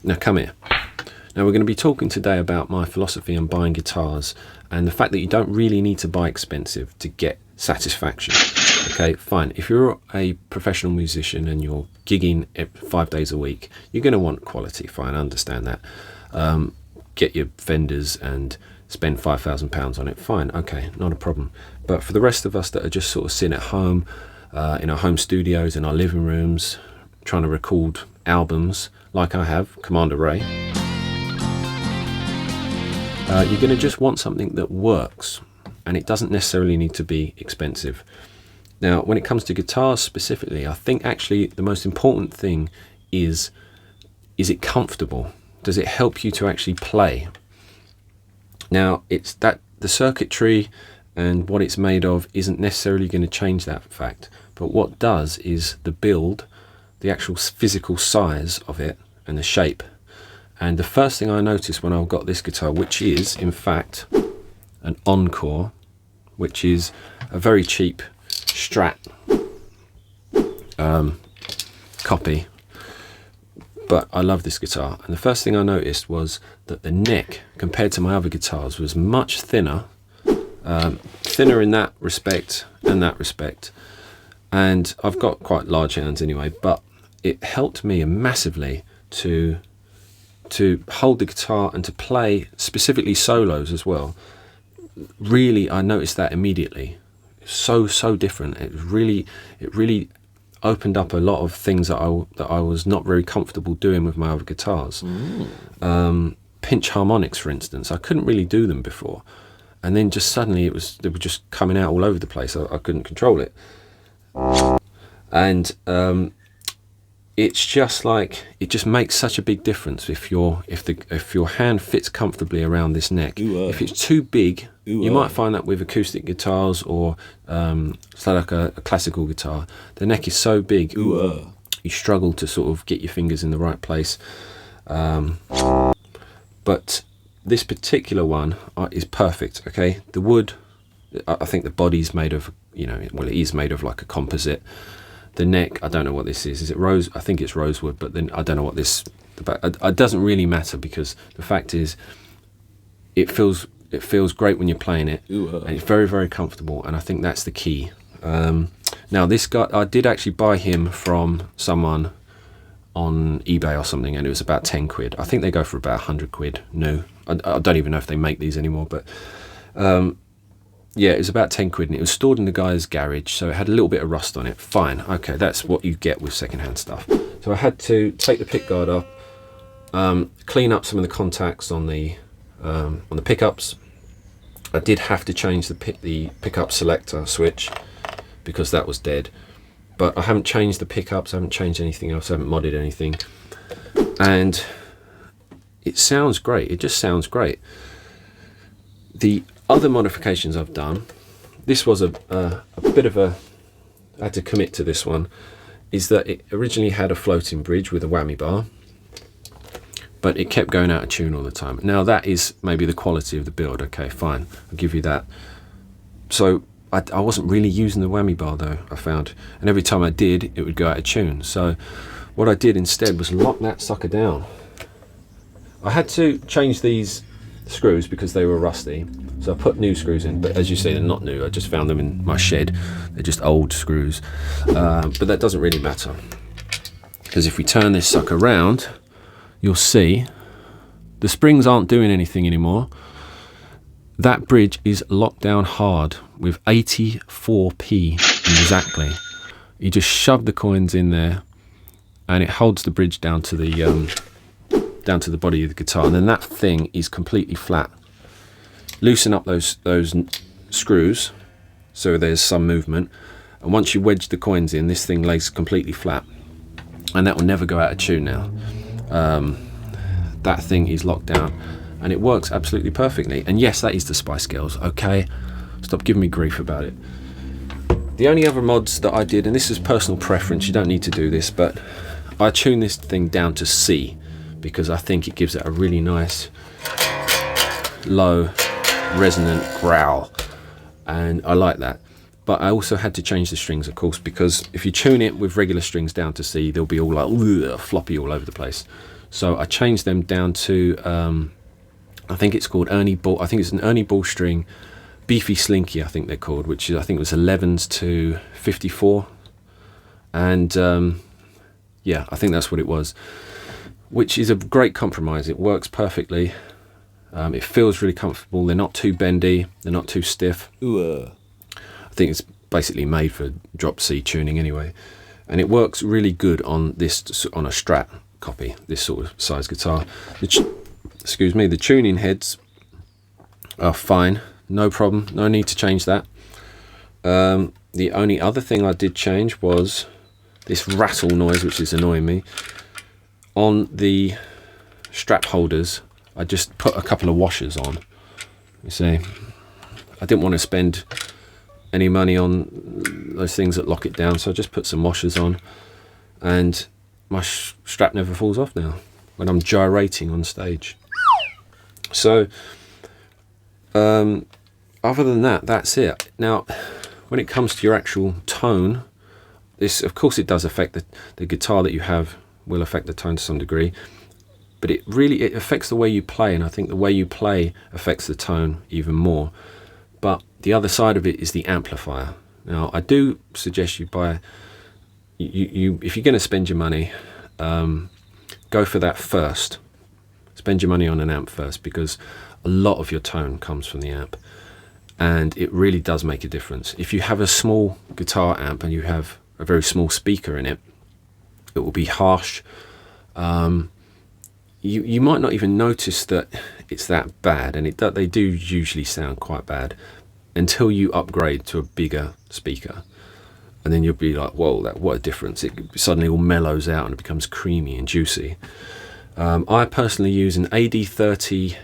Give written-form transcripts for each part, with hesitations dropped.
Now come here. Now we're going to be talking today about my philosophy on buying guitars and the fact that you don't really need to buy expensive to get satisfaction. Okay, fine. If you're a professional musician and you're gigging 5 days a week, you're going to want quality. Fine, I understand that. Get your Fenders and spend £5,000 on it. Fine, okay, not a problem. But for the rest of us that are just sort of sitting at home, in our home studios, in our living rooms, trying to record albums, like I have, Commander Ray, you're going to just want something that works, and it doesn't necessarily need to be expensive. Now, when it comes to guitars specifically, I think actually the most important thing is it comfortable? Does it help you to actually play? Now, it's that the circuitry and what it's made of isn't necessarily going to change that fact, but what does is the build, the actual physical size of it and the shape. And the first thing I noticed when I got this guitar, which is in fact an Encore, which is a very cheap Strat copy, but I love this guitar, and the first thing I noticed was that the neck compared to my other guitars was much thinner, thinner in that respect and that respect, and I've got quite large hands anyway, but it helped me massively to hold the guitar and to play specifically solos as well. Really, I noticed that immediately. So different. It really opened up a lot of things that I was not very comfortable doing with my other guitars. Pinch harmonics, for instance, I couldn't really do them before, and then just suddenly they were just coming out all over the place. I couldn't control it, and it's just like, it just makes such a big difference if your hand fits comfortably around this neck. If it's too big, you might find that with acoustic guitars or like a classical guitar, the neck is so big, you struggle to sort of get your fingers in the right place. But this particular one is perfect. Okay, the wood, I think the body's made of, well, it is made of like a composite. The neck, I don't know what this is. Is it rose? I think it's rosewood, but then I don't know what this. It doesn't really matter, because the fact is, it feels great when you're playing it, and it's very, very comfortable. And I think that's the key. Now, this guy, I did actually buy him from someone on eBay or something, and it was about 10 quid. I think they go for about 100 quid new. I don't even know if they make these anymore, but. Yeah, it was about 10 quid, and it was stored in the guy's garage, so it had a little bit of rust on it. Fine, okay, that's what you get with secondhand stuff. So I had to take the pick guard up, clean up some of the contacts on the pickups. I did have to change the pickup selector switch because that was dead, but I haven't changed the pickups, I haven't changed anything else, I haven't modded anything, and it sounds great. It just sounds great. The other modifications I've done, this was a bit of I had to commit to this one, is that it originally had a floating bridge with a whammy bar, but it kept going out of tune all the time. Now that is maybe the quality of the build, okay, fine, I'll give you that. So I wasn't really using the whammy bar though, I found, and every time I did, it would go out of tune. So what I did instead was lock that sucker down. I had to change these screws because they were rusty, so I put new screws in, but as you see, they're not new. I just found them in my shed. They're just old screws, but that doesn't really matter, because if we turn this sucker around, you'll see the springs aren't doing anything anymore. That bridge is locked down hard with 84p exactly. You just shove the coins in there and it holds the bridge down to the body of the guitar, and then that thing is completely flat. Loosen up those screws so there's some movement, and once you wedge the coins in, this thing lays completely flat, and that will never go out of tune now. That thing is locked down and it works absolutely perfectly. And yes, that is the Spice Girls, okay, stop giving me grief about it. The only other mods that I did, and this is personal preference, you don't need to do this, but I tuned this thing down to C because I think it gives it a really nice low resonant growl, and I like that. But I also had to change the strings, of course, because if you tune it with regular strings down to C, they'll be all like floppy all over the place. So I changed them down to I think it's called Ernie Ball. I think it's an Ernie Ball string, Beefy Slinky, I think they're called, which is, I think it was 11s to 54, and yeah, I think that's what it was, which is a great compromise. It works perfectly. It feels really comfortable. They're not too bendy. They're not too stiff. I think it's basically made for drop C tuning anyway, and it works really good on this, on a Strat copy, this sort of size guitar. Excuse me. The tuning heads are fine, no problem, no need to change that. The only other thing I did change was this rattle noise, which is annoying me. On the strap holders, I just put a couple of washers on. You see, I didn't want to spend any money on those things that lock it down, so I just put some washers on, and my strap never falls off now when I'm gyrating on stage. So other than that, that's it. Now, when it comes to your actual tone, this, of course, it does affect the guitar that you have, will affect the tone to some degree, but it affects the way you play, and I think the way you play affects the tone even more. But the other side of it is the amplifier. Now, I do suggest you buy, if you're going to spend your money, go for that first. Spend your money on an amp first, because a lot of your tone comes from the amp, and it really does make a difference. If you have a small guitar amp and you have a very small speaker in it, it will be harsh. You might not even notice that it's that bad, and they do usually sound quite bad until you upgrade to a bigger speaker, and then you'll be like, whoa, what a difference. It suddenly all mellows out and it becomes creamy and juicy. I personally use an AD30,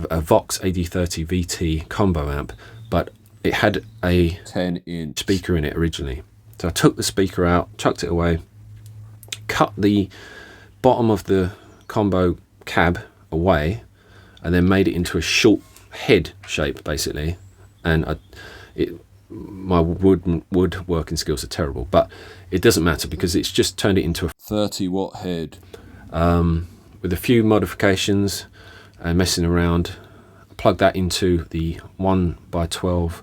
a Vox AD30 VT combo amp, but it had a 10-inch speaker in it originally. So I took the speaker out, chucked it away, cut the bottom of the combo cab away, and then made it into a short head shape, basically. And my woodworking skills are terrible, but it doesn't matter, because it's just turned it into a 30-watt head. With a few modifications and messing around, plug that into the 1x12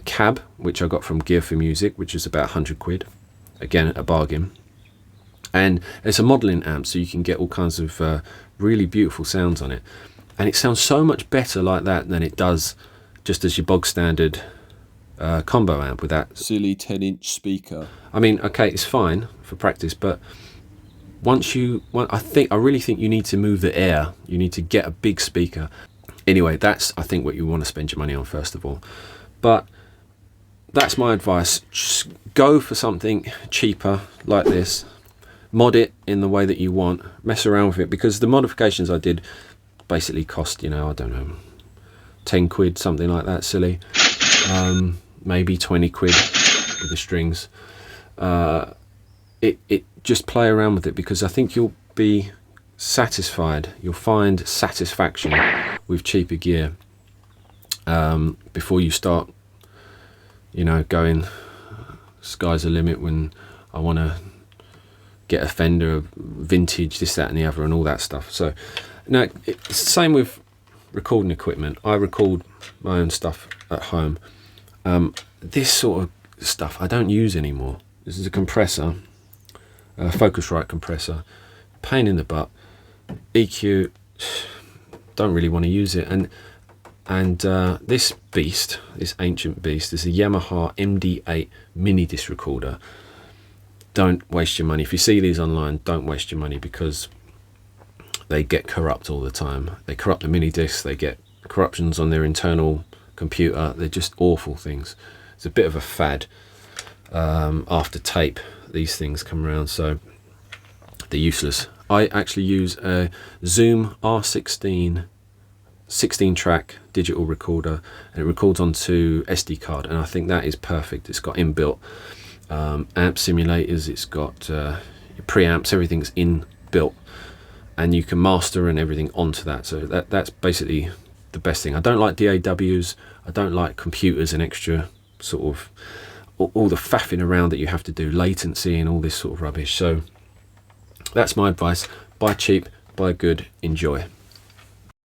cab, which I got from Gear for Music, which is about 100 quid, again a bargain. And it's a modelling amp, so you can get all kinds of really beautiful sounds on it, and it sounds so much better like that than it does just as your bog standard combo amp with that silly 10-inch speaker. I mean, okay, it's fine for practice, but I really think you need to move the air. You need to get a big speaker. Anyway, that's, I think, what you want to spend your money on first of all. But that's my advice. Just go for something cheaper like this. Mod it in the way that you want. Mess around with it, because the modifications I did basically cost, I don't know, 10 quid, something like that, silly. Maybe 20 quid with the strings. It just play around with it, because I think you'll be satisfied. You'll find satisfaction with cheaper gear before you start, going sky's the limit when I want to get a Fender, vintage, this, that, and the other, and all that stuff. So, now it's the same with recording equipment. I record my own stuff at home. This sort of stuff I don't use anymore. This is a compressor, a Focusrite compressor, pain in the butt. EQ, don't really want to use it. And this beast, this ancient beast, is a Yamaha MD8 mini disc recorder. Don't waste your money. If you see these online, don't waste your money, because they get corrupt all the time. They corrupt the mini discs, they get corruptions on their internal computer. They're just awful things. It's a bit of a fad. After tape, these things come around, so they're useless. I actually use a Zoom R16 16-track digital recorder, and it records onto SD card, and I think that is perfect. It's got inbuilt amp simulators, it's got preamps, everything's inbuilt, and you can master and everything onto that. So that's basically the best thing. I don't like DAWs, I don't like computers and extra sort of all the faffing around that you have to do, latency and all this sort of rubbish. So that's my advice. Buy cheap, buy good, enjoy.